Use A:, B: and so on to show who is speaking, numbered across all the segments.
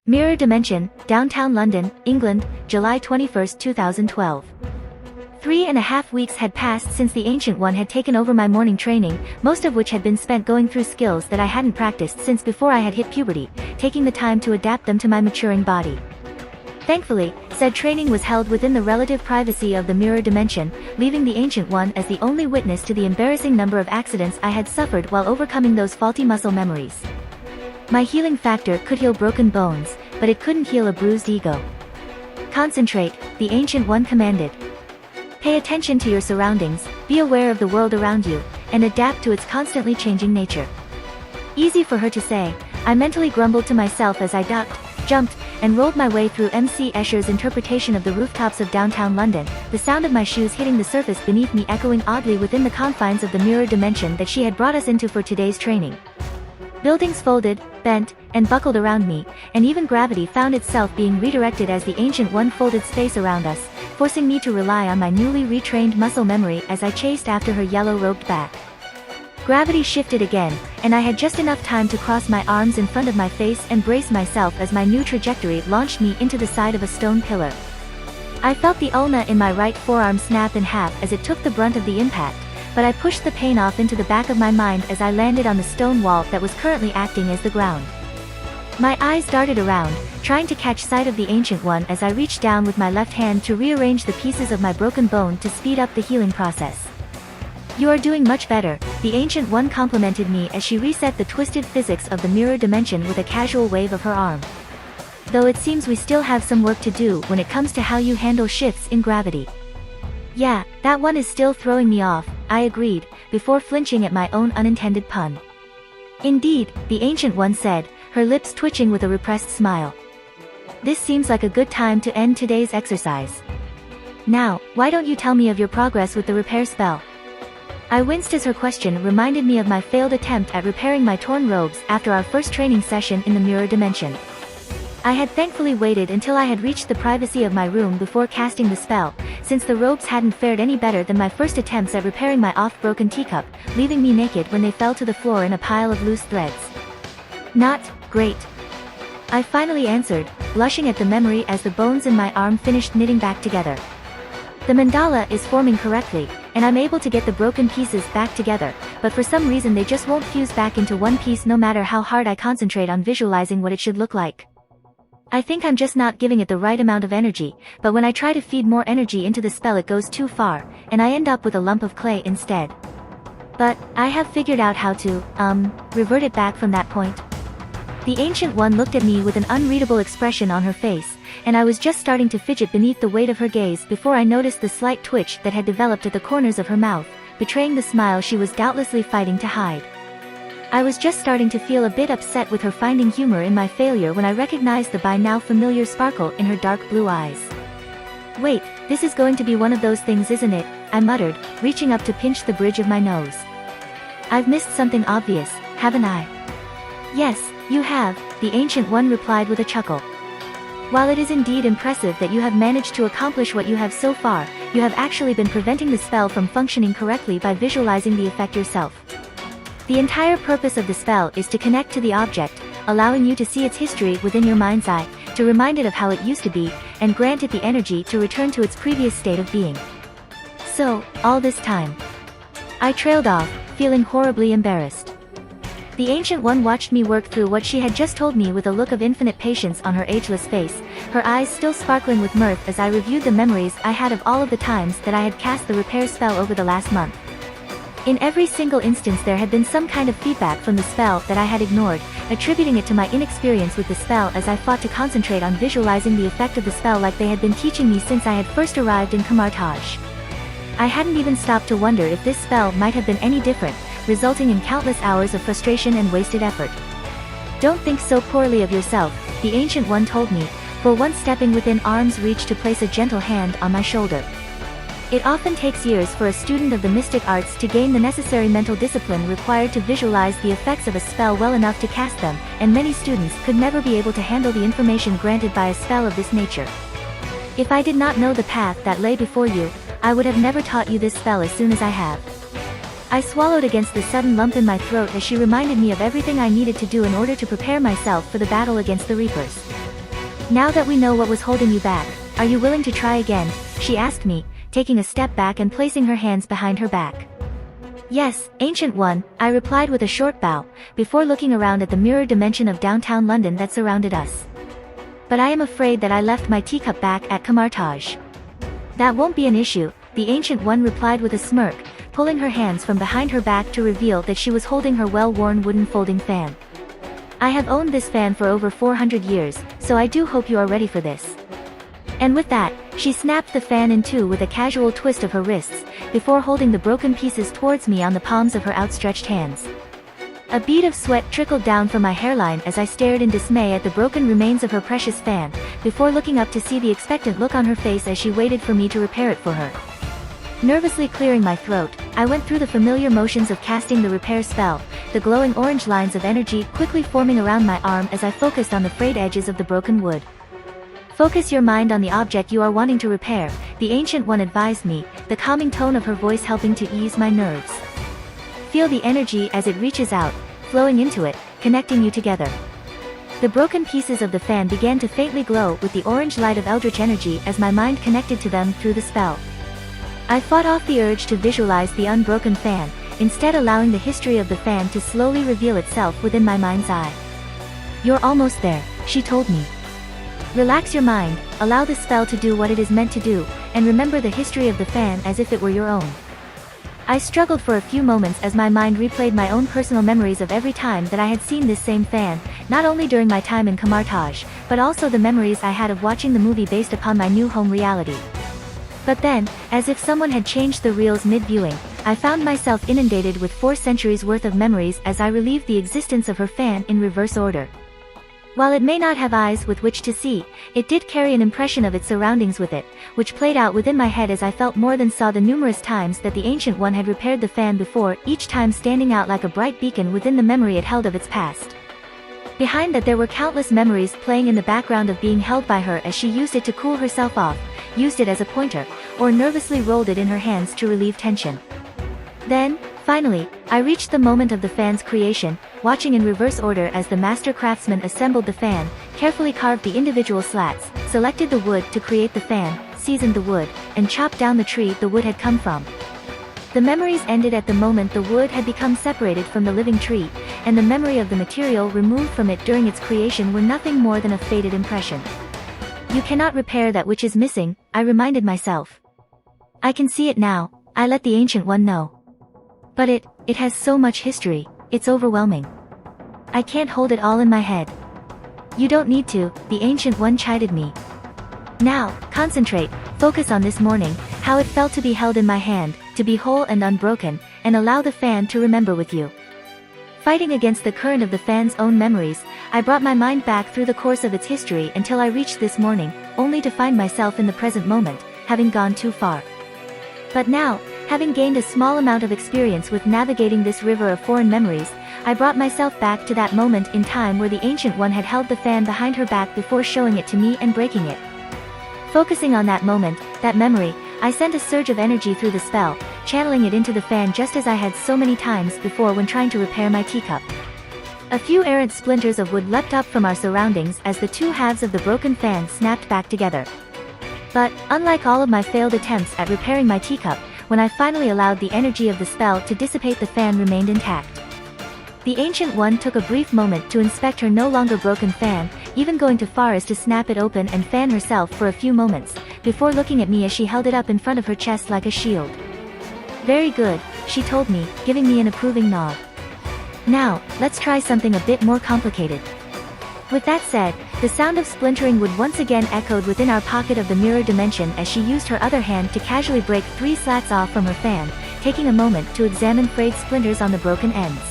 A: Mirror Dimension, Downtown London, England, July 21, 2012. 3.5 weeks had passed since the Ancient One had taken over my morning training, most of which had been spent going through skills that I hadn't practiced since before I had hit puberty, taking the time to adapt them to my maturing body. Thankfully, said training was held within the relative privacy of the Mirror Dimension, leaving the Ancient One as the only witness to the embarrassing number of accidents I had suffered while overcoming those faulty muscle memories. My healing factor could heal broken bones, but it couldn't heal a bruised ego. Concentrate, the Ancient One commanded. Pay attention to your surroundings, be aware of the world around you, and adapt to its constantly changing nature. Easy for her to say, I mentally grumbled to myself as I ducked, jumped, and rolled my way through MC Escher's interpretation of the rooftops of downtown London, the sound of my shoes hitting the surface beneath me echoing oddly within the confines of the mirror dimension that she had brought us into for today's training. Buildings folded, bent, and buckled around me, and even gravity found itself being redirected as the Ancient One folded space around us, forcing me to rely on my newly retrained muscle memory as I chased after her yellow-robed back. Gravity shifted again, and I had just enough time to cross my arms in front of my face and brace myself as my new trajectory launched me into the side of a stone pillar. I felt the ulna in my right forearm snap in half as it took the brunt of the impact, but I pushed the pain off into the back of my mind as I landed on the stone wall that was currently acting as the ground. My eyes darted around, trying to catch sight of the Ancient One as I reached down with my left hand to rearrange the pieces of my broken bone to speed up the healing process. You are doing much better, the Ancient One complimented me as she reset the twisted physics of the mirror dimension with a casual wave of her arm. Though it seems we still have some work to do when it comes to how you handle shifts in gravity. Yeah, that one is still throwing me off, I agreed, before flinching at my own unintended pun. Indeed, the Ancient One said, her lips twitching with a repressed smile. This seems like a good time to end today's exercise. Now, why don't you tell me of your progress with the repair spell? I winced as her question reminded me of my failed attempt at repairing my torn robes after our first training session in the mirror dimension. I had thankfully waited until I had reached the privacy of my room before casting the spell, since the robes hadn't fared any better than my first attempts at repairing my oft-broken teacup, leaving me naked when they fell to the floor in a pile of loose threads. Not great. I finally answered, blushing at the memory as the bones in my arm finished knitting back together. The mandala is forming correctly, and I'm able to get the broken pieces back together, but for some reason they just won't fuse back into one piece no matter how hard I concentrate on visualizing what it should look like. I think I'm just not giving it the right amount of energy, but when I try to feed more energy into the spell it goes too far, and I end up with a lump of clay instead. But, I have figured out how to, revert it back from that point. The Ancient One looked at me with an unreadable expression on her face, and I was just starting to fidget beneath the weight of her gaze before I noticed the slight twitch that had developed at the corners of her mouth, betraying the smile she was doubtlessly fighting to hide. I was just starting to feel a bit upset with her finding humor in my failure when I recognized the by now familiar sparkle in her dark blue eyes. Wait, this is going to be one of those things, isn't it? I muttered, reaching up to pinch the bridge of my nose. I've missed something obvious, haven't I? Yes, you have, the Ancient One replied with a chuckle. While it is indeed impressive that you have managed to accomplish what you have so far, you have actually been preventing the spell from functioning correctly by visualizing the effect yourself. The entire purpose of the spell is to connect to the object, allowing you to see its history within your mind's eye, to remind it of how it used to be, and grant it the energy to return to its previous state of being. So, all this time. I trailed off, feeling horribly embarrassed. The Ancient One watched me work through what she had just told me with a look of infinite patience on her ageless face, her eyes still sparkling with mirth as I reviewed the memories I had of all of the times that I had cast the repair spell over the last month. In every single instance there had been some kind of feedback from the spell that I had ignored, attributing it to my inexperience with the spell as I fought to concentrate on visualizing the effect of the spell like they had been teaching me since I had first arrived in Kamartaj. I hadn't even stopped to wonder if this spell might have been any different, resulting in countless hours of frustration and wasted effort. Don't think so poorly of yourself, the Ancient One told me, for once stepping within arm's reach to place a gentle hand on my shoulder. It often takes years for a student of the mystic arts to gain the necessary mental discipline required to visualize the effects of a spell well enough to cast them, and many students could never be able to handle the information granted by a spell of this nature. If I did not know the path that lay before you, I would have never taught you this spell as soon as I have. I swallowed against the sudden lump in my throat as she reminded me of everything I needed to do in order to prepare myself for the battle against the Reapers. Now that we know what was holding you back, are you willing to try again? She asked me, taking a step back and placing her hands behind her back. Yes, Ancient One, I replied with a short bow, before looking around at the mirror dimension of downtown London that surrounded us. But I am afraid that I left my teacup back at Camartage. That won't be an issue, the Ancient One replied with a smirk, pulling her hands from behind her back to reveal that she was holding her well-worn wooden folding fan. I have owned this fan for over 400 years, so I do hope you are ready for this. And with that, she snapped the fan in two with a casual twist of her wrists, before holding the broken pieces towards me on the palms of her outstretched hands. A bead of sweat trickled down from my hairline as I stared in dismay at the broken remains of her precious fan, before looking up to see the expectant look on her face as she waited for me to repair it for her. Nervously clearing my throat, I went through the familiar motions of casting the repair spell, the glowing orange lines of energy quickly forming around my arm as I focused on the frayed edges of the broken wood. Focus your mind on the object you are wanting to repair, the Ancient One advised me, the calming tone of her voice helping to ease my nerves. Feel the energy as it reaches out, flowing into it, connecting you together. The broken pieces of the fan began to faintly glow with the orange light of eldritch energy as my mind connected to them through the spell. I fought off the urge to visualize the unbroken fan, instead allowing the history of the fan to slowly reveal itself within my mind's eye. You're almost there, she told me. Relax your mind, allow the spell to do what it is meant to do, and remember the history of the fan as if it were your own. I struggled for a few moments as my mind replayed my own personal memories of every time that I had seen this same fan, not only during my time in Camartage, but also the memories I had of watching the movie based upon my new home reality. But then, as if someone had changed the reels mid-viewing, I found myself inundated with 4 centuries worth of memories as I relieved the existence of her fan in reverse order. While it may not have eyes with which to see, it did carry an impression of its surroundings with it, which played out within my head as I felt more than saw the numerous times that the Ancient One had repaired the fan before, each time standing out like a bright beacon within the memory it held of its past. Behind that there were countless memories playing in the background of being held by her as she used it to cool herself off, used it as a pointer, or nervously rolled it in her hands to relieve tension. Then, finally, I reached the moment of the fan's creation, watching in reverse order as the master craftsman assembled the fan, carefully carved the individual slats, selected the wood to create the fan, seasoned the wood, and chopped down the tree the wood had come from. The memories ended at the moment the wood had become separated from the living tree, and the memory of the material removed from it during its creation were nothing more than a faded impression. You cannot repair that which is missing, I reminded myself. I can see it now, I let the Ancient One know. But it has so much history, it's overwhelming. I can't hold it all in my head. You don't need to, the Ancient One chided me. Now, concentrate, focus on this morning, how it felt to be held in my hand, to be whole and unbroken, and allow the fan to remember with you. Fighting against the current of the fan's own memories, I brought my mind back through the course of its history until I reached this morning, only to find myself in the present moment, having gone too far. But now, having gained a small amount of experience with navigating this river of foreign memories, I brought myself back to that moment in time where the Ancient One had held the fan behind her back before showing it to me and breaking it. Focusing on that moment, that memory, I sent a surge of energy through the spell, channeling it into the fan just as I had so many times before when trying to repair my teacup. A few errant splinters of wood leapt up from our surroundings as the two halves of the broken fan snapped back together. But, unlike all of my failed attempts at repairing my teacup, when I finally allowed the energy of the spell to dissipate, the fan remained intact. The Ancient One took a brief moment to inspect her no longer broken fan, even going too far as to snap it open and fan herself for a few moments, before looking at me as she held it up in front of her chest like a shield. Very good, she told me, giving me an approving nod. Now, let's try something a bit more complicated. With that said, the sound of splintering wood once again echoed within our pocket of the mirror dimension as she used her other hand to casually break 3 slats off from her fan, taking a moment to examine frayed splinters on the broken ends.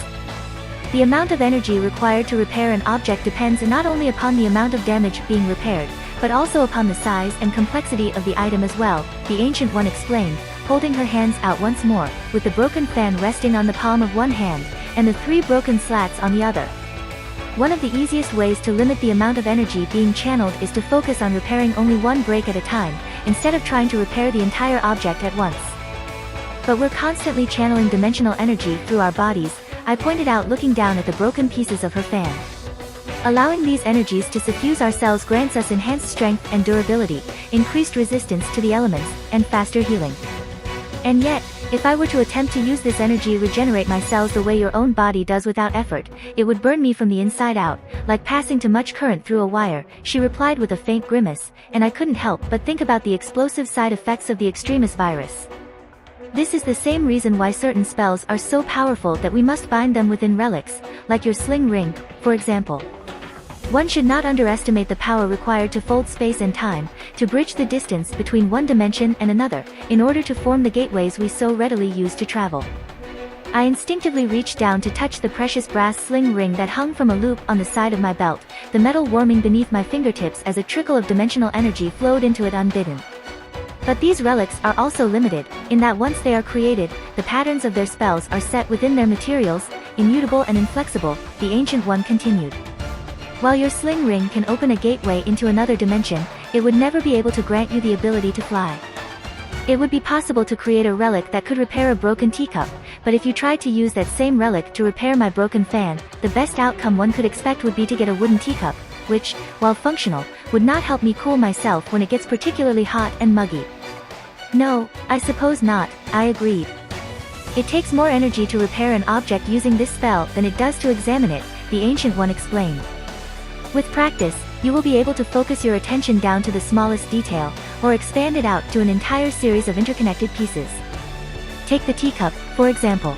A: The amount of energy required to repair an object depends not only upon the amount of damage being repaired, but also upon the size and complexity of the item as well, the Ancient One explained, holding her hands out once more, with the broken fan resting on the palm of one hand, and the 3 broken slats on the other. One of the easiest ways to limit the amount of energy being channeled is to focus on repairing only one break at a time, instead of trying to repair the entire object at once. But we're constantly channeling dimensional energy through our bodies, I pointed out looking down at the broken pieces of her fan. Allowing these energies to suffuse our cells grants us enhanced strength and durability, increased resistance to the elements, and faster healing. And yet, if I were to attempt to use this energy to regenerate my cells the way your own body does without effort, it would burn me from the inside out, like passing too much current through a wire, she replied with a faint grimace, and I couldn't help but think about the explosive side effects of the extremis virus. This is the same reason why certain spells are so powerful that we must bind them within relics, like your sling ring, for example. One should not underestimate the power required to fold space and time, to bridge the distance between one dimension and another, in order to form the gateways we so readily use to travel. I instinctively reached down to touch the precious brass sling ring that hung from a loop on the side of my belt, the metal warming beneath my fingertips as a trickle of dimensional energy flowed into it unbidden. But these relics are also limited, in that once they are created, the patterns of their spells are set within their materials, immutable and inflexible, the Ancient One continued. While your sling ring can open a gateway into another dimension, it would never be able to grant you the ability to fly. It would be possible to create a relic that could repair a broken teacup, but if you tried to use that same relic to repair my broken fan, the best outcome one could expect would be to get a wooden teacup, which, while functional, would not help me cool myself when it gets particularly hot and muggy. No, I suppose not, I agreed. It takes more energy to repair an object using this spell than it does to examine it, the Ancient One explained. With practice, you will be able to focus your attention down to the smallest detail, or expand it out to an entire series of interconnected pieces. Take the teacup, for example.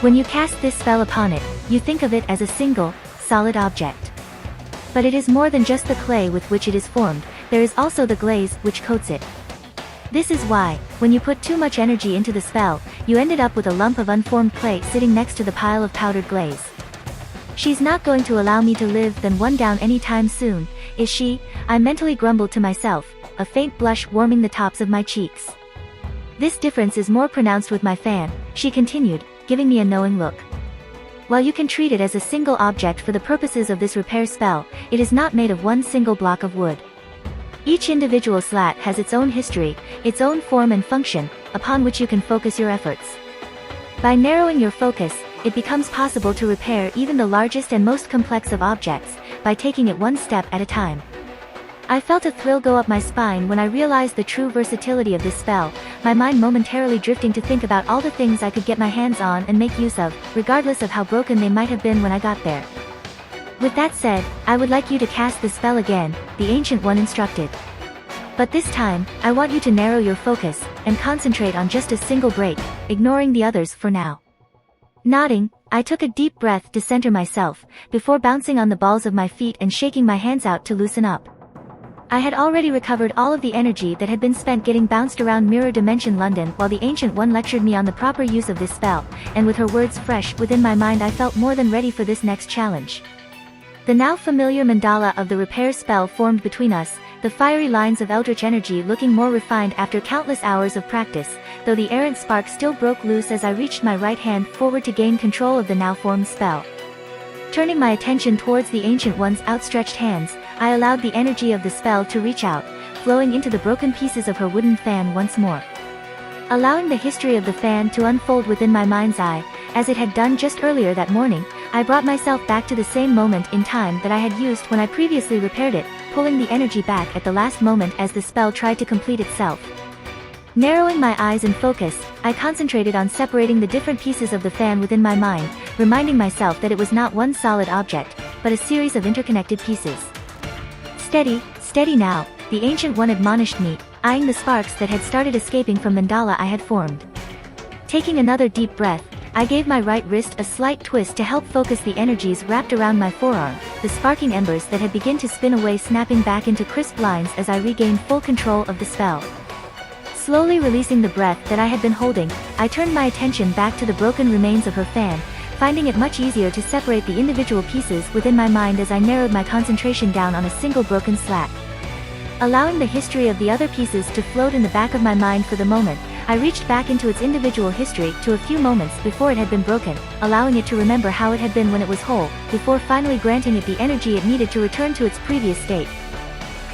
A: When you cast this spell upon it, you think of it as a single, solid object. But it is more than just the clay with which it is formed, there is also the glaze which coats it. This is why, when you put too much energy into the spell, you ended up with a lump of unformed clay sitting next to the pile of powdered glaze. She's not going to allow me to live then one down anytime soon, is she? I mentally grumbled to myself, a faint blush warming the tops of my cheeks. This difference is more pronounced with my fan, she continued, giving me a knowing look. While you can treat it as a single object for the purposes of this repair spell, it is not made of one single block of wood. Each individual slat has its own history, its own form and function, upon which you can focus your efforts. By narrowing your focus, it becomes possible to repair even the largest and most complex of objects, by taking it one step at a time. I felt a thrill go up my spine when I realized the true versatility of this spell, my mind momentarily drifting to think about all the things I could get my hands on and make use of, regardless of how broken they might have been when I got there. With that said, I would like you to cast the spell again, the Ancient One instructed. But this time, I want you to narrow your focus, and concentrate on just a single break, ignoring the others for now. Nodding, I took a deep breath to center myself, before bouncing on the balls of my feet and shaking my hands out to loosen up. I had already recovered all of the energy that had been spent getting bounced around Mirror Dimension London while the Ancient One lectured me on the proper use of this spell, and with her words fresh within my mind I felt more than ready for this next challenge. The now familiar mandala of the repair spell formed between us, the fiery lines of eldritch energy looking more refined after countless hours of practice, though the errant spark still broke loose as I reached my right hand forward to gain control of the now formed spell. Turning my attention towards the Ancient One's outstretched hands, I allowed the energy of the spell to reach out, flowing into the broken pieces of her wooden fan once more. Allowing the history of the fan to unfold within my mind's eye, as it had done just earlier that morning, I brought myself back to the same moment in time that I had used when I previously repaired it, pulling the energy back at the last moment as the spell tried to complete itself. Narrowing my eyes and focus, I concentrated on separating the different pieces of the fan within my mind, reminding myself that it was not one solid object, but a series of interconnected pieces. Steady, steady now, the Ancient One admonished me, eyeing the sparks that had started escaping from mandala I had formed. Taking another deep breath, I gave my right wrist a slight twist to help focus the energies wrapped around my forearm, the sparking embers that had begun to spin away snapping back into crisp lines as I regained full control of the spell. Slowly releasing the breath that I had been holding, I turned my attention back to the broken remains of her fan, finding it much easier to separate the individual pieces within my mind as I narrowed my concentration down on a single broken slat. Allowing the history of the other pieces to float in the back of my mind for the moment, I reached back into its individual history to a few moments before it had been broken, allowing it to remember how it had been when it was whole, before finally granting it the energy it needed to return to its previous state.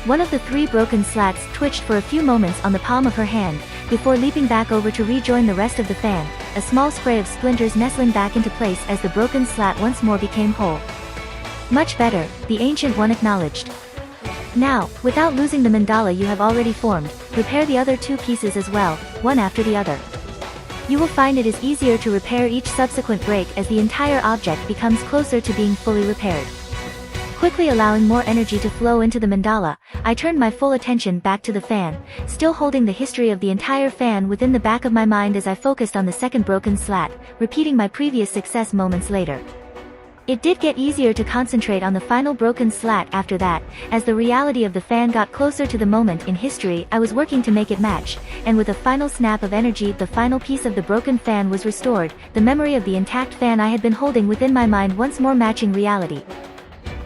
A: One of the three broken slats twitched for a few moments on the palm of her hand, before leaping back over to rejoin the rest of the fan, a small spray of splinters nestling back into place as the broken slat once more became whole. Much better, the Ancient One acknowledged. Now, without losing the mandala you have already formed, repair the other two pieces as well, one after the other. You will find it is easier to repair each subsequent break as the entire object becomes closer to being fully repaired. Quickly allowing more energy to flow into the mandala, I turned my full attention back to the fan, still holding the history of the entire fan within the back of my mind as I focused on the second broken slat, repeating my previous success moments later. It did get easier to concentrate on the final broken slat after that, as the reality of the fan got closer to the moment in history I was working to make it match, and with a final snap of energy the final piece of the broken fan was restored, the memory of the intact fan I had been holding within my mind once more matching reality.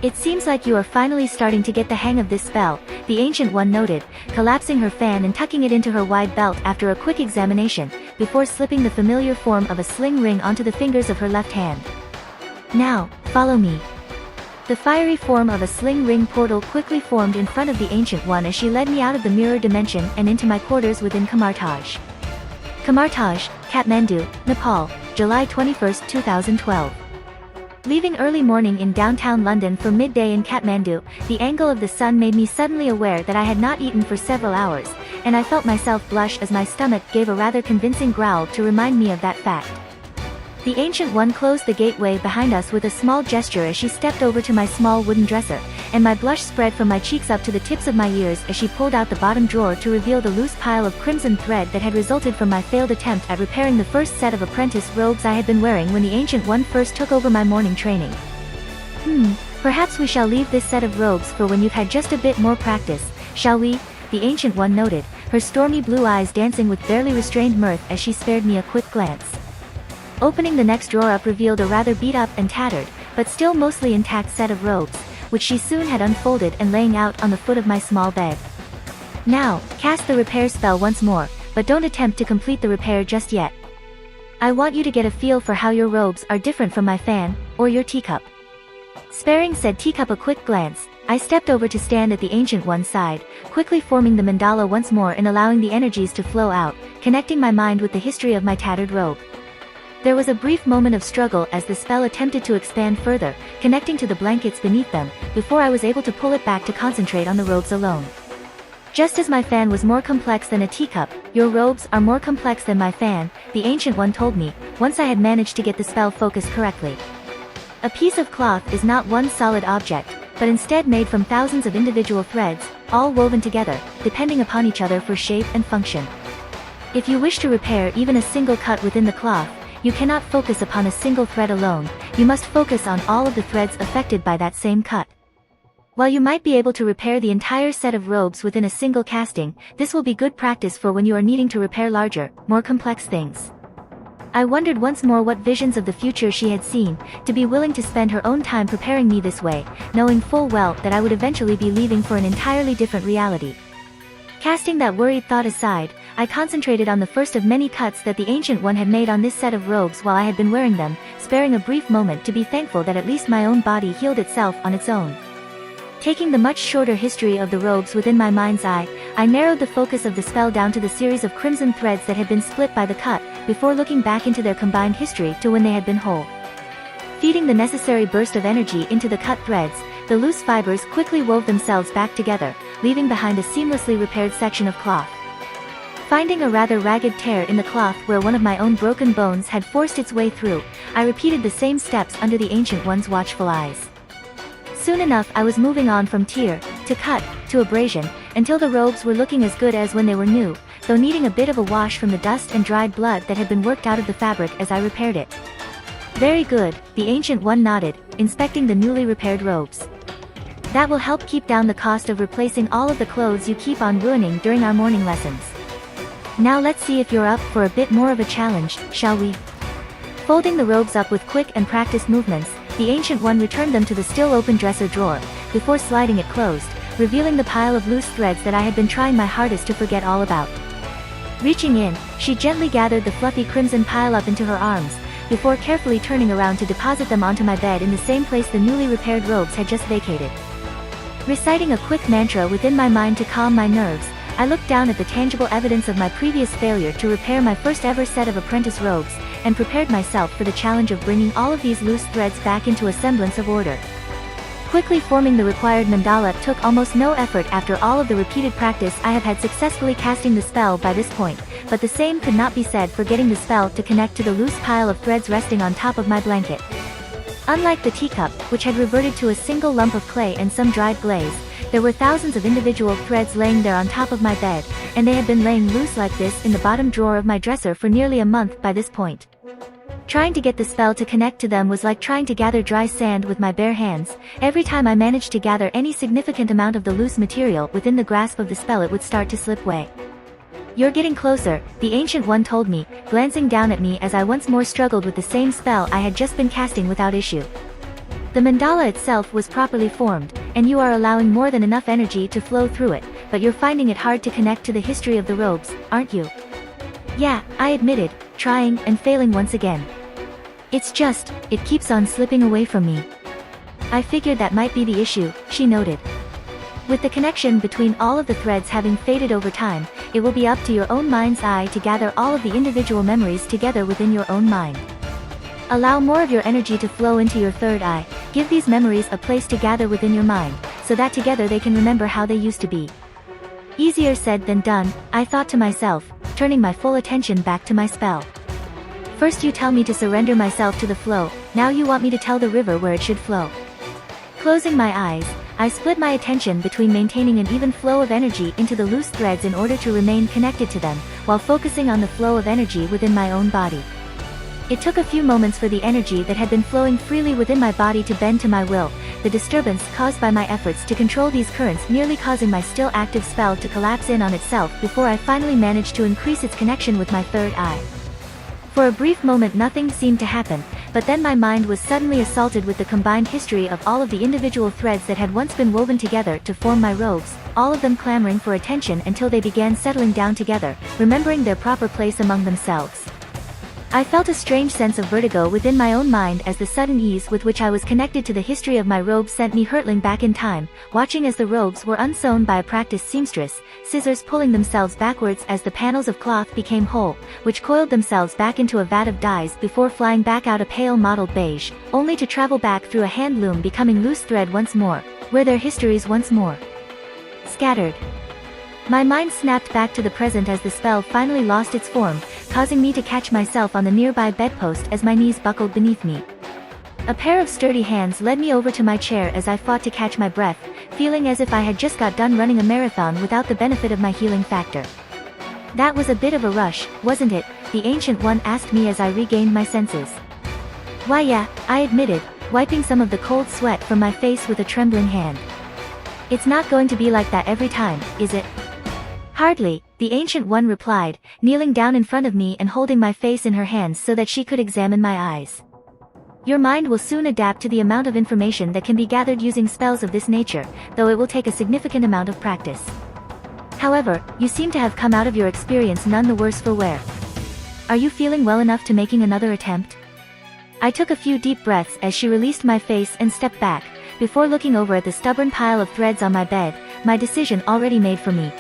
A: It seems like you are finally starting to get the hang of this spell, the Ancient One noted, collapsing her fan and tucking it into her wide belt after a quick examination, before slipping the familiar form of a sling ring onto the fingers of her left hand. Now, follow me. The fiery form of a sling ring portal quickly formed in front of the Ancient One as she led me out of the mirror dimension and into my quarters within Kamartaj. Kamartaj, Kathmandu, Nepal, July 21, 2012. Leaving early morning in downtown London for midday in Kathmandu, the angle of the sun made me suddenly aware that I had not eaten for several hours, and I felt myself blush as my stomach gave a rather convincing growl to remind me of that fact. The Ancient One closed the gateway behind us with a small gesture as she stepped over to my small wooden dresser, and my blush spread from my cheeks up to the tips of my ears as she pulled out the bottom drawer to reveal the loose pile of crimson thread that had resulted from my failed attempt at repairing the first set of apprentice robes I had been wearing when the Ancient One first took over my morning training. Perhaps we shall leave this set of robes for when you've had just a bit more practice, shall we? The Ancient One noted, her stormy blue eyes dancing with barely restrained mirth as she spared me a quick glance. Opening the next drawer up revealed a rather beat up and tattered, but still mostly intact set of robes, which she soon had unfolded and laying out on the foot of my small bed. Now, cast the repair spell once more, but don't attempt to complete the repair just yet. I want you to get a feel for how your robes are different from my fan, or your teacup. Sparing said teacup a quick glance, I stepped over to stand at the Ancient One's side, quickly forming the mandala once more and allowing the energies to flow out, connecting my mind with the history of my tattered robe. There was a brief moment of struggle as the spell attempted to expand further, connecting to the blankets beneath them, before I was able to pull it back to concentrate on the robes alone. Just as my fan was more complex than a teacup, your robes are more complex than my fan, the Ancient One told me, once I had managed to get the spell focused correctly. A piece of cloth is not one solid object, but instead made from thousands of individual threads, all woven together, depending upon each other for shape and function. If you wish to repair even a single cut within the cloth, you cannot focus upon a single thread alone, you must focus on all of the threads affected by that same cut. While you might be able to repair the entire set of robes within a single casting, this will be good practice for when you are needing to repair larger, more complex things. I wondered once more what visions of the future she had seen, to be willing to spend her own time preparing me this way, knowing full well that I would eventually be leaving for an entirely different reality. Casting that worried thought aside, I concentrated on the first of many cuts that the Ancient One had made on this set of robes while I had been wearing them, sparing a brief moment to be thankful that at least my own body healed itself on its own. Taking the much shorter history of the robes within my mind's eye, I narrowed the focus of the spell down to the series of crimson threads that had been split by the cut, before looking back into their combined history to when they had been whole. Feeding the necessary burst of energy into the cut threads, the loose fibers quickly wove themselves back together, leaving behind a seamlessly repaired section of cloth. Finding a rather ragged tear in the cloth where one of my own broken bones had forced its way through, I repeated the same steps under the Ancient One's watchful eyes. Soon enough I was moving on from tear, to cut, to abrasion, until the robes were looking as good as when they were new, though needing a bit of a wash from the dust and dried blood that had been worked out of the fabric as I repaired it. Very good, the Ancient One nodded, inspecting the newly repaired robes. That will help keep down the cost of replacing all of the clothes you keep on ruining during our morning lessons. Now let's see if you're up for a bit more of a challenge, shall we? Folding the robes up with quick and practiced movements, the Ancient One returned them to the still open dresser drawer, before sliding it closed, revealing the pile of loose threads that I had been trying my hardest to forget all about. Reaching in, she gently gathered the fluffy crimson pile up into her arms, before carefully turning around to deposit them onto my bed in the same place the newly repaired robes had just vacated. Reciting a quick mantra within my mind to calm my nerves, I looked down at the tangible evidence of my previous failure to repair my first ever set of apprentice robes, and prepared myself for the challenge of bringing all of these loose threads back into a semblance of order. Quickly forming the required mandala took almost no effort after all of the repeated practice. I have had successfully casting the spell by this point, but the same could not be said for getting the spell to connect to the loose pile of threads resting on top of my blanket. Unlike the teacup, which had reverted to a single lump of clay and some dried glaze, there were thousands of individual threads laying there on top of my bed, and they had been laying loose like this in the bottom drawer of my dresser for nearly a month by this point. Trying to get the spell to connect to them was like trying to gather dry sand with my bare hands. Every time I managed to gather any significant amount of the loose material within the grasp of the spell, it would start to slip away. "You're getting closer," the Ancient One told me, glancing down at me as I once more struggled with the same spell I had just been casting without issue. "The mandala itself was properly formed, and you are allowing more than enough energy to flow through it, but you're finding it hard to connect to the history of the robes, aren't you?" "Yeah," I admitted, trying and failing once again. "It's just, it keeps on slipping away from me." "I figured that might be the issue," she noted. "With the connection between all of the threads having faded over time, it will be up to your own mind's eye to gather all of the individual memories together within your own mind. Allow more of your energy to flow into your third eye, give these memories a place to gather within your mind, so that together they can remember how they used to be." Easier said than done, I thought to myself, turning my full attention back to my spell. "First you tell me to surrender myself to the flow, now you want me to tell the river where it should flow." Closing my eyes, I split my attention between maintaining an even flow of energy into the loose threads in order to remain connected to them, while focusing on the flow of energy within my own body. It took a few moments for the energy that had been flowing freely within my body to bend to my will, the disturbance caused by my efforts to control these currents nearly causing my still active spell to collapse in on itself before I finally managed to increase its connection with my third eye. For a brief moment nothing seemed to happen, but then my mind was suddenly assaulted with the combined history of all of the individual threads that had once been woven together to form my robes, all of them clamoring for attention until they began settling down together, remembering their proper place among themselves. I felt a strange sense of vertigo within my own mind as the sudden ease with which I was connected to the history of my robes sent me hurtling back in time, watching as the robes were unsewn by a practiced seamstress, scissors pulling themselves backwards as the panels of cloth became whole, which coiled themselves back into a vat of dyes before flying back out a pale mottled beige, only to travel back through a hand loom becoming loose thread once more, where their histories once more scattered. My mind snapped back to the present as the spell finally lost its form, causing me to catch myself on the nearby bedpost as my knees buckled beneath me. A pair of sturdy hands led me over to my chair as I fought to catch my breath, feeling as if I had just got done running a marathon without the benefit of my healing factor. "That was a bit of a rush, wasn't it?" the Ancient One asked me as I regained my senses. "Why yeah," I admitted, wiping some of the cold sweat from my face with a trembling hand. "It's not going to be like that every time, is it?" "Hardly," the Ancient One replied, kneeling down in front of me and holding my face in her hands so that she could examine my eyes. "Your mind will soon adapt to the amount of information that can be gathered using spells of this nature, though it will take a significant amount of practice. However, you seem to have come out of your experience none the worse for wear. Are you feeling well enough to making another attempt?" I took a few deep breaths as she released my face and stepped back, before looking over at the stubborn pile of threads on my bed, my decision already made for me.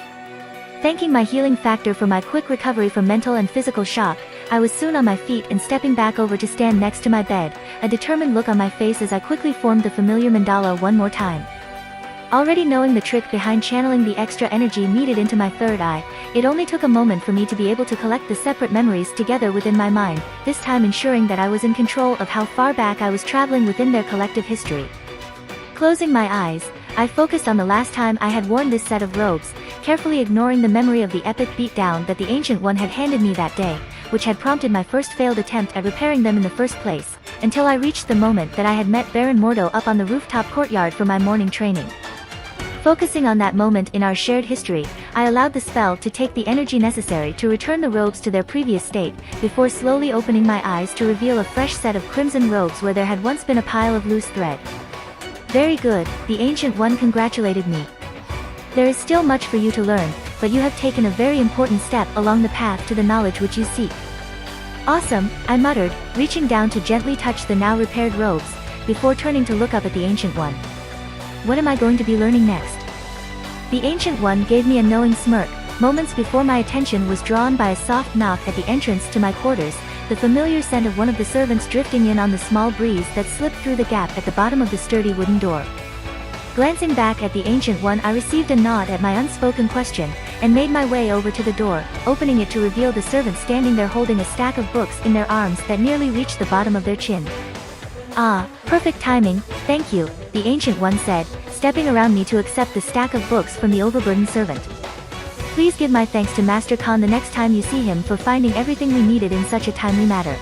A: Thanking my healing factor for my quick recovery from mental and physical shock, I was soon on my feet and stepping back over to stand next to my bed, a determined look on my face as I quickly formed the familiar mandala one more time. Already knowing the trick behind channeling the extra energy needed into my third eye, it only took a moment for me to be able to collect the separate memories together within my mind, this time ensuring that I was in control of how far back I was traveling within their collective history. Closing my eyes, I focused on the last time I had worn this set of robes, carefully ignoring the memory of the epic beatdown that the Ancient One had handed me that day, which had prompted my first failed attempt at repairing them in the first place, until I reached the moment that I had met Baron Mordo up on the rooftop courtyard for my morning training. Focusing on that moment in our shared history, I allowed the spell to take the energy necessary to return the robes to their previous state, before slowly opening my eyes to reveal a fresh set of crimson robes where there had once been a pile of loose thread. "Very good," the Ancient One congratulated me. "There is still much for you to learn, but you have taken a very important step along the path to the knowledge which you seek." "Awesome," I muttered, reaching down to gently touch the now repaired robes, before turning to look up at the Ancient One. "What am I going to be learning next?" The Ancient One gave me a knowing smirk, moments before my attention was drawn by a soft knock at the entrance to my quarters, the familiar scent of one of the servants drifting in on the small breeze that slipped through the gap at the bottom of the sturdy wooden door. Glancing back at the Ancient One, I received a nod at my unspoken question, and made my way over to the door, opening it to reveal the servant standing there holding a stack of books in their arms that nearly reached the bottom of their chin. "Ah, perfect timing, thank you," the Ancient One said, stepping around me to accept the stack of books from the overburdened servant. "Please give my thanks to Master Khan the next time you see him for finding everything we needed in such a timely manner."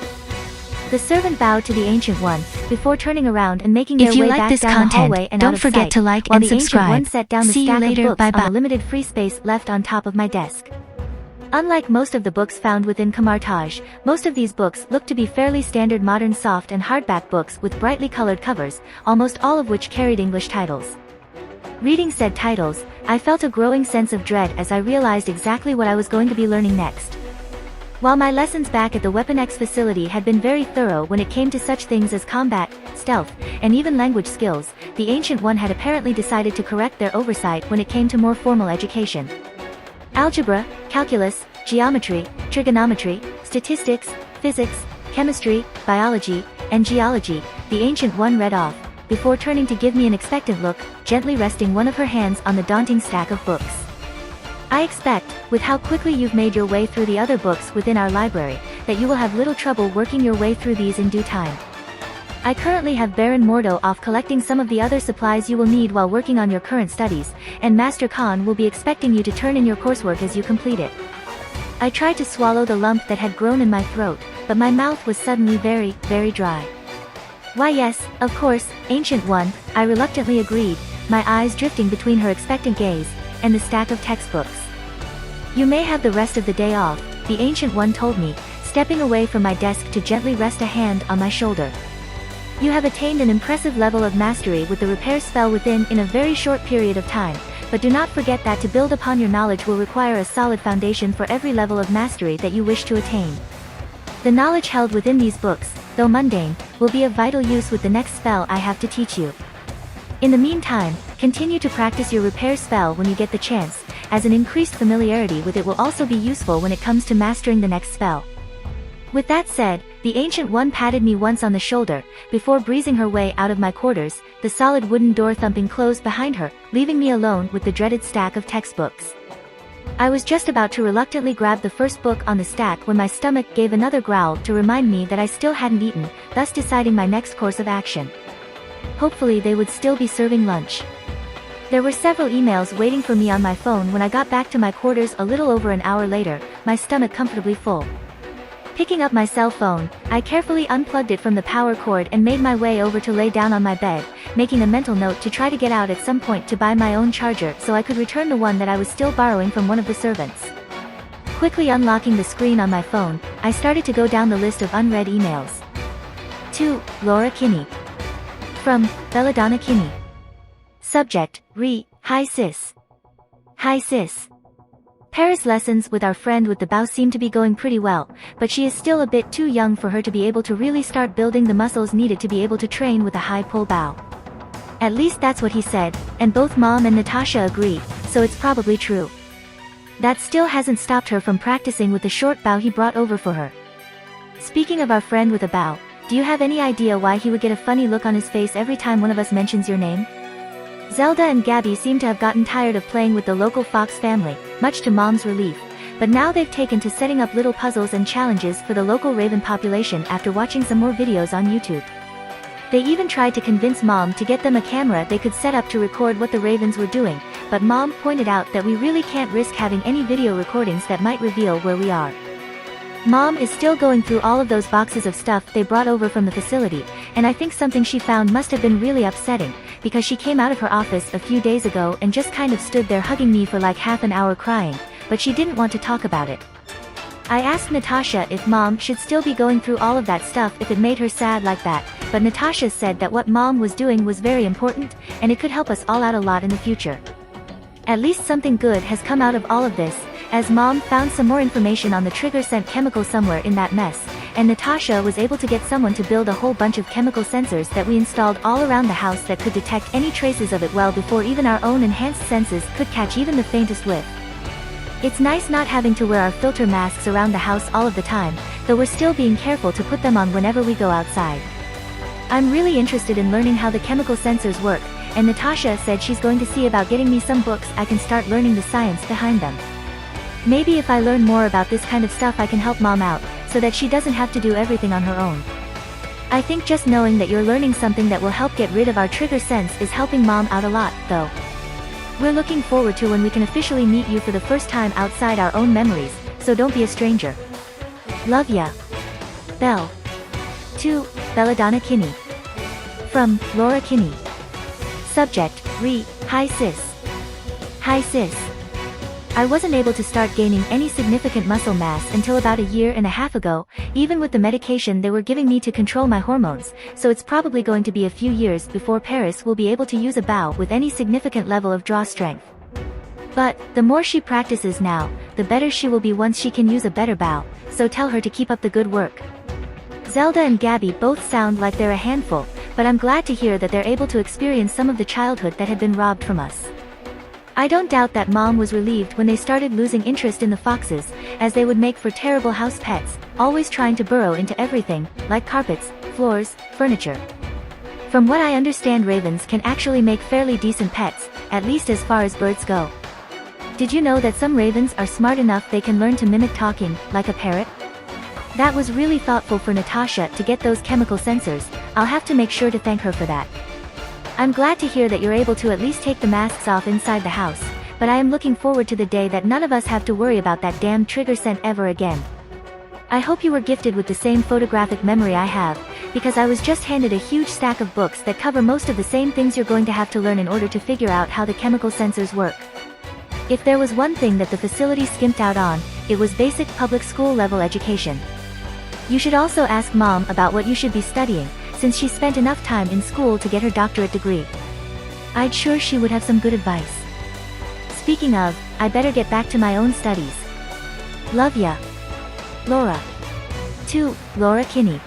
A: The servant bowed to the Ancient One, before turning around and making their way back down the hallway and out of sight.
B: Don't forget to like
A: while
B: and
A: the Ancient
B: subscribe.
A: One set down the
B: See you
A: stack
B: later.
A: of books
B: Bye-bye.
A: on the limited free space left on top of my desk. Unlike most of the books found within Kamartaj, most of these books look to be fairly standard modern soft and hardback books with brightly colored covers, almost all of which carried English titles. Reading said titles, I felt a growing sense of dread as I realized exactly what I was going to be learning next. While my lessons back at the Weapon X facility had been very thorough when it came to such things as combat, stealth, and even language skills, the Ancient One had apparently decided to correct their oversight when it came to more formal education. Algebra, calculus, geometry, trigonometry, statistics, physics, chemistry, biology, and geology, the Ancient One read off, before turning to give me an expectant look, gently resting one of her hands on the daunting stack of books. "I expect, with how quickly you've made your way through the other books within our library, that you will have little trouble working your way through these in due time. I currently have Baron Mordo off collecting some of the other supplies you will need while working on your current studies, and Master Khan will be expecting you to turn in your coursework as you complete it." I tried to swallow the lump that had grown in my throat, but my mouth was suddenly very, very dry. "Why yes, of course, Ancient One," I reluctantly agreed, my eyes drifting between her expectant gaze and the stack of textbooks. "You may have the rest of the day off," the Ancient One told me, stepping away from my desk to gently rest a hand on my shoulder. "You have attained an impressive level of mastery with the repair spell within in a very short period of time, but do not forget that to build upon your knowledge will require a solid foundation for every level of mastery that you wish to attain. The knowledge held within these books, though mundane, will be of vital use with the next spell I have to teach you. In the meantime, continue to practice your repair spell when you get the chance, as an increased familiarity with it will also be useful when it comes to mastering the next spell." With that said, the Ancient One patted me once on the shoulder, before breezing her way out of my quarters, the solid wooden door thumping closed behind her, leaving me alone with the dreaded stack of textbooks. I was just about to reluctantly grab the first book on the stack when my stomach gave another growl to remind me that I still hadn't eaten, thus deciding my next course of action. Hopefully they would still be serving lunch. There were several emails waiting for me on my phone when I got back to my quarters a little over an hour later, my stomach comfortably full. Picking up my cell phone, I carefully unplugged it from the power cord and made my way over to lay down on my bed, making a mental note to try to get out at some point to buy my own charger so I could return the one that I was still borrowing from one of the servants. Quickly unlocking the screen on my phone, I started to go down the list of unread emails. To Laura Kinney. From Belladonna Kinney. Subject, Hi sis. Hi sis. Paris lessons with our friend with the bow seem to be going pretty well, but she is still a bit too young for her to be able to really start building the muscles needed to be able to train with a high pull bow. At least that's what he said, and both Mom and Natasha agree, so it's probably true. That still hasn't stopped her from practicing with the short bow he brought over for her. Speaking of our friend with a bow, do you have any idea why he would get a funny look on his face every time one of us mentions your name? Zelda and Gabby seem to have gotten tired of playing with the local Fox family, much to Mom's relief, but now they've taken to setting up little puzzles and challenges for the local Raven population after watching some more videos on YouTube. They even tried to convince Mom to get them a camera they could set up to record what the Ravens were doing, but Mom pointed out that we really can't risk having any video recordings that might reveal where we are. Mom is still going through all of those boxes of stuff they brought over from the facility, and I think something she found must have been really upsetting, because she came out of her office a few days ago and just kind of stood there hugging me for like half an hour crying, but she didn't want to talk about it. I asked Natasha if Mom should still be going through all of that stuff if it made her sad like that, but Natasha said that what Mom was doing was very important, and it could help us all out a lot in the future. At least something good has come out of all of this, as Mom found some more information on the trigger scent chemical somewhere in that mess, and Natasha was able to get someone to build a whole bunch of chemical sensors that we installed all around the house that could detect any traces of it well before even our own enhanced senses could catch even the faintest whiff. It's nice not having to wear our filter masks around the house all of the time, though we're still being careful to put them on whenever we go outside. I'm really interested in learning how the chemical sensors work, and Natasha said she's going to see about getting me some books I can start learning the science behind them. Maybe if I learn more about this kind of stuff I can help mom out, so that she doesn't have to do everything on her own. I think just knowing that you're learning something that will help get rid of our trigger sense is helping mom out a lot, though. We're looking forward to when we can officially meet you for the first time outside our own memories, so don't be a stranger. Love ya. Belle. To Belladonna Kinney. From Laura Kinney. Subject, Hi sis. Hi sis. I wasn't able to start gaining any significant muscle mass until about a year and a half ago, even with the medication they were giving me to control my hormones, so it's probably going to be a few years before Paris will be able to use a bow with any significant level of draw strength. But, the more she practices now, the better she will be once she can use a better bow, so tell her to keep up the good work. Zelda and Gabby both sound like they're a handful, but I'm glad to hear that they're able to experience some of the childhood that had been robbed from us. I don't doubt that mom was relieved when they started losing interest in the foxes, as they would make for terrible house pets, always trying to burrow into everything, like carpets, floors, furniture. From what I understand, ravens can actually make fairly decent pets, at least as far as birds go. Did you know that some ravens are smart enough they can learn to mimic talking, like a parrot? That was really thoughtful for Natasha to get those chemical sensors. I'll have to make sure to thank her for that. I'm glad to hear that you're able to at least take the masks off inside the house, but I am looking forward to the day that none of us have to worry about that damn trigger scent ever again. I hope you were gifted with the same photographic memory I have, because I was just handed a huge stack of books that cover most of the same things you're going to have to learn in order to figure out how the chemical sensors work. If there was one thing that the facility skimped out on, it was basic public school level education. You should also ask mom about what you should be studying, since she spent enough time in school to get her doctorate degree. I'd sure she would have some good advice. Speaking of, I better get back to my own studies. Love ya. Laura. To Laura Kinney.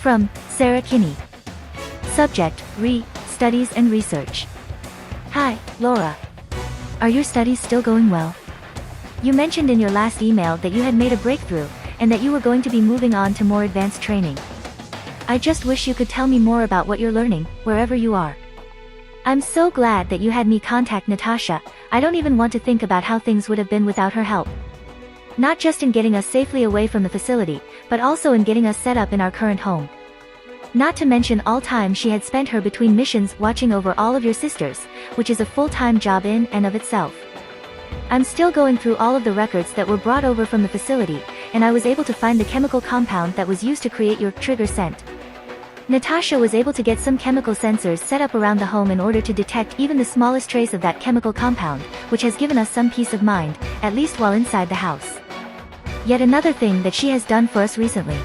A: From Sarah Kinney. Subject, Studies and Research. Hi, Laura. Are your studies still going well? You mentioned in your last email that you had made a breakthrough, and that you were going to be moving on to more advanced training. I just wish you could tell me more about what you're learning, wherever you are. I'm so glad that you had me contact Natasha. I don't even want to think about how things would have been without her help. Not just in getting us safely away from the facility, but also in getting us set up in our current home. Not to mention all time she had spent her between missions watching over all of your sisters, which is a full-time job in and of itself. I'm still going through all of the records that were brought over from the facility, and I was able to find the chemical compound that was used to create your trigger scent. Natasha was able to get some chemical sensors set up around the home in order to detect even the smallest trace of that chemical compound, which has given us some peace of mind, at least while inside the house. Yet another thing that she has done for us recently.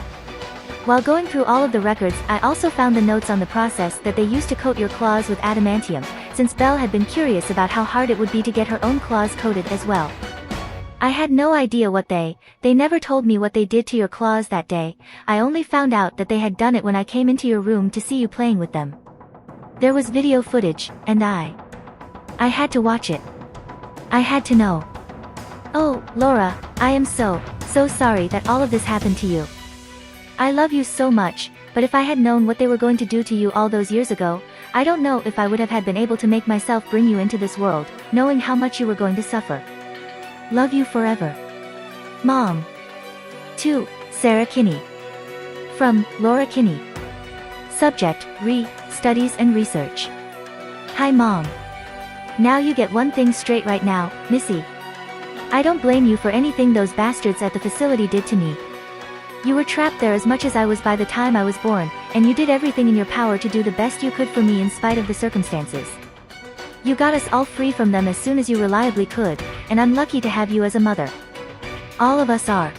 A: While going through all of the records, I also found the notes on the process that they used to coat your claws with adamantium, since Belle had been curious about how hard it would be to get her own claws coated as well. I had no idea what they never told me what they did to your claws that day. I only found out that they had done it when I came into your room to see you playing with them. There was video footage, and I had to watch it. I had to know. Oh, Laura, I am so sorry that all of this happened to you. I love you so much, but if I had known what they were going to do to you all those years ago, I don't know if I would have been able to make myself bring you into this world, knowing how much you were going to suffer. Love you forever. Mom. To Sarah Kinney. From Laura Kinney. Subject, Studies and Research. Hi Mom. Now you get one thing straight right now, Missy. I don't blame you for anything those bastards at the facility did to me. You were trapped there as much as I was by the time I was born, and you did everything in your power to do the best you could for me in spite of the circumstances. You got us all free from them as soon as you reliably could, and I'm lucky to have you as a mother. All of us are.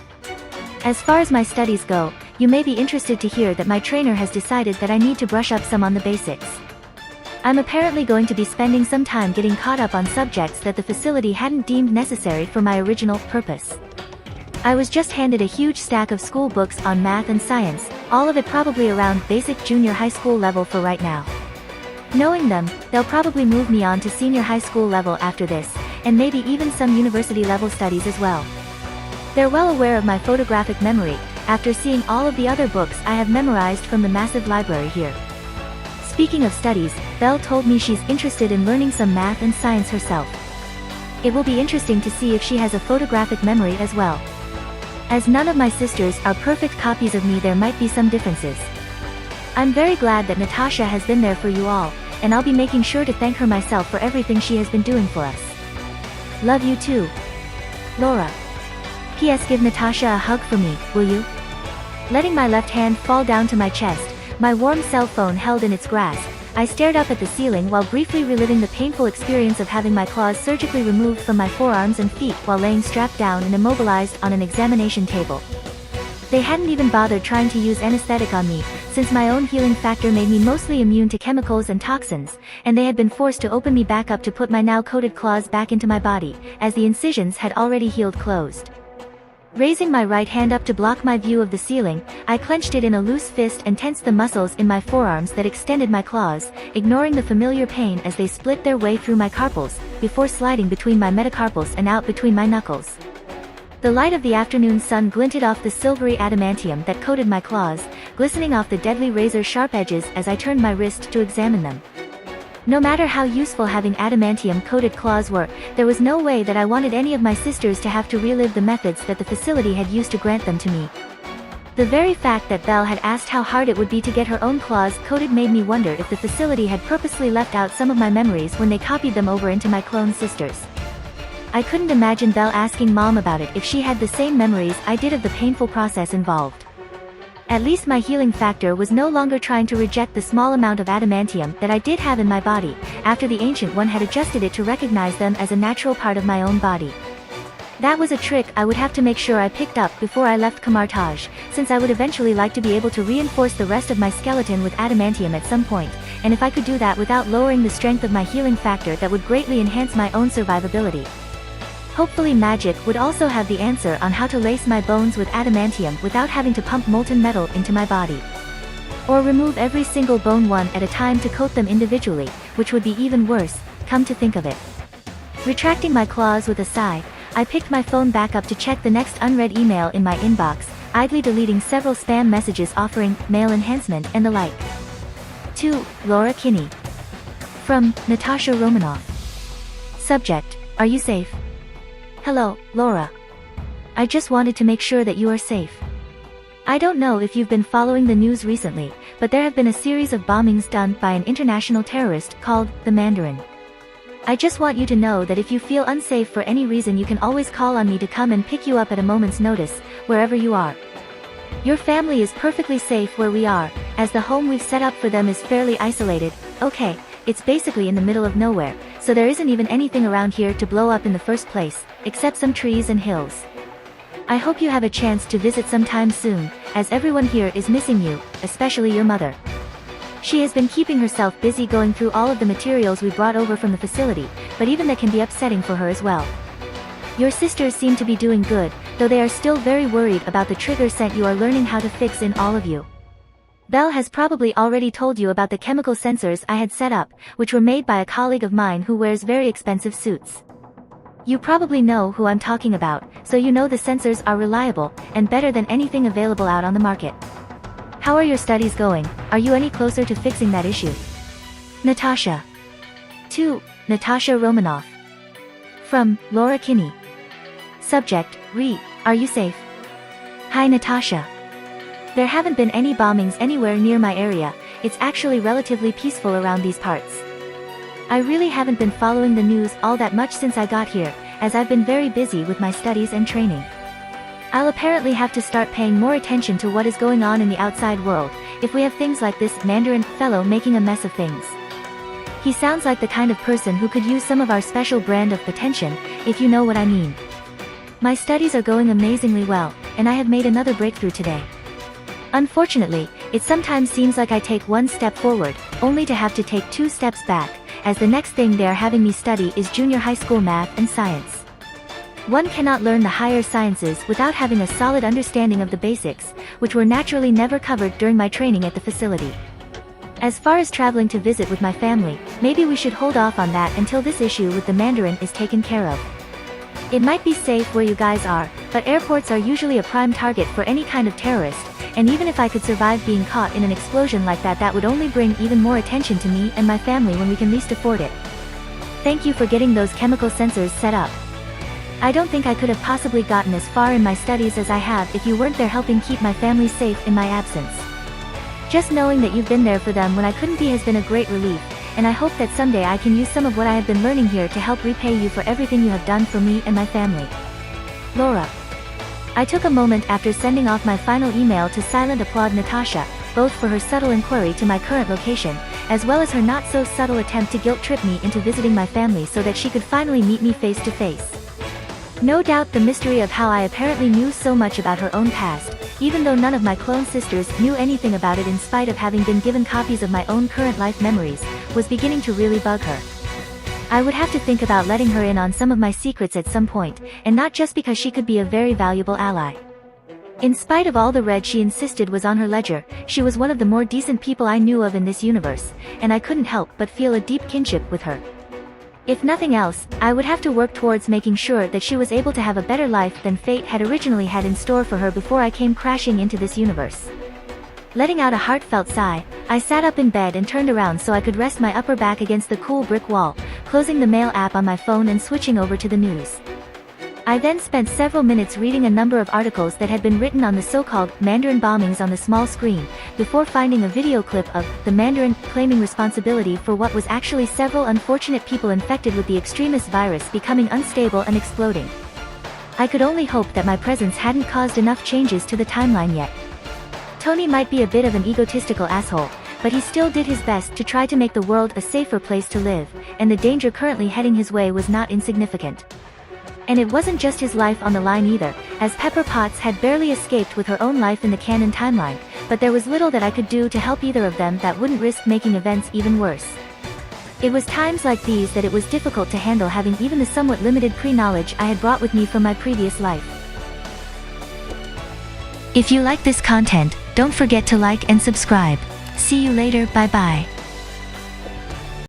A: As far as my studies go, you may be interested to hear that my trainer has decided that I need to brush up some on the basics. I'm apparently going to be spending some time getting caught up on subjects that the facility hadn't deemed necessary for my original purpose. I was just handed a huge stack of school books on math and science, all of it probably around basic junior high school level for right now. Knowing them, they'll probably move me on to senior high school level after this, and maybe even some university level studies as well. They're well aware of my photographic memory, after seeing all of the other books I have memorized from the massive library here. Speaking of studies, Belle told me she's interested in learning some math and science herself. It will be interesting to see if she has a photographic memory as well. As none of my sisters are perfect copies of me, there might be some differences. I'm very glad that Natasha has been there for you all, and I'll be making sure to thank her myself for everything she has been doing for us. Love you too. Laura. P.S. Give Natasha a hug for me, will you? Letting my left hand fall down to my chest, my warm cell phone held in its grasp, I stared up at the ceiling while briefly reliving the painful experience of having my claws surgically removed from my forearms and feet while laying strapped down and immobilized on an examination table. They hadn't even bothered trying to use anesthetic on me, since my own healing factor made me mostly immune to chemicals and toxins, and they had been forced to open me back up to put my now coated claws back into my body, as the incisions had already healed closed. Raising my right hand up to block my view of the ceiling, I clenched it in a loose fist and tensed the muscles in my forearms that extended my claws, ignoring the familiar pain as they split their way through my carpals, before sliding between my metacarpals and out between my knuckles. The light of the afternoon sun glinted off the silvery adamantium that coated my claws, glistening off the deadly razor-sharp edges as I turned my wrist to examine them. No matter how useful having adamantium-coated claws were, there was no way that I wanted any of my sisters to have to relive the methods that the facility had used to grant them to me. The very fact that Belle had asked how hard it would be to get her own claws coated made me wonder if the facility had purposely left out some of my memories when they copied them over into my clone sisters. I couldn't imagine Belle asking Mom about it if she had the same memories I did of the painful process involved. At least my healing factor was no longer trying to reject the small amount of adamantium that I did have in my body, after the Ancient One had adjusted it to recognize them as a natural part of my own body. That was a trick I would have to make sure I picked up before I left Kamartaj, since I would eventually like to be able to reinforce the rest of my skeleton with adamantium at some point, and if I could do that without lowering the strength of my healing factor, that would greatly enhance my own survivability. Hopefully magic would also have the answer on how to lace my bones with adamantium without having to pump molten metal into my body. Or remove every single bone one at a time to coat them individually, which would be even worse, come to think of it. Retracting my claws with a sigh, I picked my phone back up to check the next unread email in my inbox, idly deleting several spam messages offering mail enhancement and the like. To Laura Kinney. From Natasha Romanoff. Subject: Are you safe? Hello, Laura. I just wanted to make sure that you are safe. I don't know if you've been following the news recently, but there have been a series of bombings done by an international terrorist called the Mandarin. I just want you to know that if you feel unsafe for any reason, you can always call on me to come and pick you up at a moment's notice, wherever you are. Your family is perfectly safe where we are, as the home we've set up for them is fairly isolated. Okay, it's basically in the middle of nowhere, so there isn't even anything around here to blow up in the first place, except some trees and hills. I hope you have a chance to visit sometime soon, as everyone here is missing you, especially your mother. She has been keeping herself busy going through all of the materials we brought over from the facility, but even that can be upsetting for her as well. Your sisters seem to be doing good, though they are still very worried about the trigger scent you are learning how to fix in all of you. Belle has probably already told you about the chemical sensors I had set up, which were made by a colleague of mine who wears very expensive suits. You probably know who I'm talking about, so you know the sensors are reliable, and better than anything available out on the market. How are your studies going? Are you any closer to fixing that issue? Natasha. To Natasha Romanoff. From Laura Kinney. Subject: Are you safe? Hi Natasha. There haven't been any bombings anywhere near my area, it's actually relatively peaceful around these parts. I really haven't been following the news all that much since I got here, as I've been very busy with my studies and training. I'll apparently have to start paying more attention to what is going on in the outside world, if we have things like this Mandarin fellow making a mess of things. He sounds like the kind of person who could use some of our special brand of attention, if you know what I mean. My studies are going amazingly well, and I have made another breakthrough today. Unfortunately, it sometimes seems like I take one step forward, only to have to take 2 steps back, as the next thing they are having me study is junior high school math and science. One cannot learn the higher sciences without having a solid understanding of the basics, which were naturally never covered during my training at the facility. As far as traveling to visit with my family, maybe we should hold off on that until this issue with the Mandarin is taken care of. It might be safe where you guys are, but airports are usually a prime target for any kind of terrorist, and even if I could survive being caught in an explosion like that, that would only bring even more attention to me and my family when we can least afford it. Thank you for getting those chemical sensors set up. I don't think I could have possibly gotten as far in my studies as I have if you weren't there helping keep my family safe in my absence. Just knowing that you've been there for them when I couldn't be has been a great relief, and I hope that someday I can use some of what I have been learning here to help repay you for everything you have done for me and my family. Laura. I took a moment after sending off my final email to silent applaud Natasha, both for her subtle inquiry to my current location, as well as her not-so-subtle attempt to guilt-trip me into visiting my family so that she could finally meet me face-to-face. No doubt the mystery of how I apparently knew so much about her own past, even though none of my clone sisters knew anything about it in spite of having been given copies of my own current life memories, was beginning to really bug her. I would have to think about letting her in on some of my secrets at some point, and not just because she could be a very valuable ally. In spite of all the red she insisted was on her ledger, she was one of the more decent people I knew of in this universe, and I couldn't help but feel a deep kinship with her. If nothing else, I would have to work towards making sure that she was able to have a better life than fate had originally had in store for her before I came crashing into this universe. Letting out a heartfelt sigh, I sat up in bed and turned around so I could rest my upper back against the cool brick wall, closing the mail app on my phone and switching over to the news. I then spent several minutes reading a number of articles that had been written on the so-called Mandarin bombings on the small screen, before finding a video clip of the Mandarin claiming responsibility for what was actually several unfortunate people infected with the extremist virus becoming unstable and exploding. I could only hope that my presence hadn't caused enough changes to the timeline yet. Tony might be a bit of an egotistical asshole, but he still did his best to try to make the world a safer place to live, and the danger currently heading his way was not insignificant. And it wasn't just his life on the line either, as Pepper Potts had barely escaped with her own life in the canon timeline, but there was little that I could do to help either of them that wouldn't risk making events even worse. It was times like these that it was difficult to handle having even the somewhat limited pre-knowledge I had brought with me from my previous life. If you like this content, don't forget to like and subscribe. See you later, bye bye.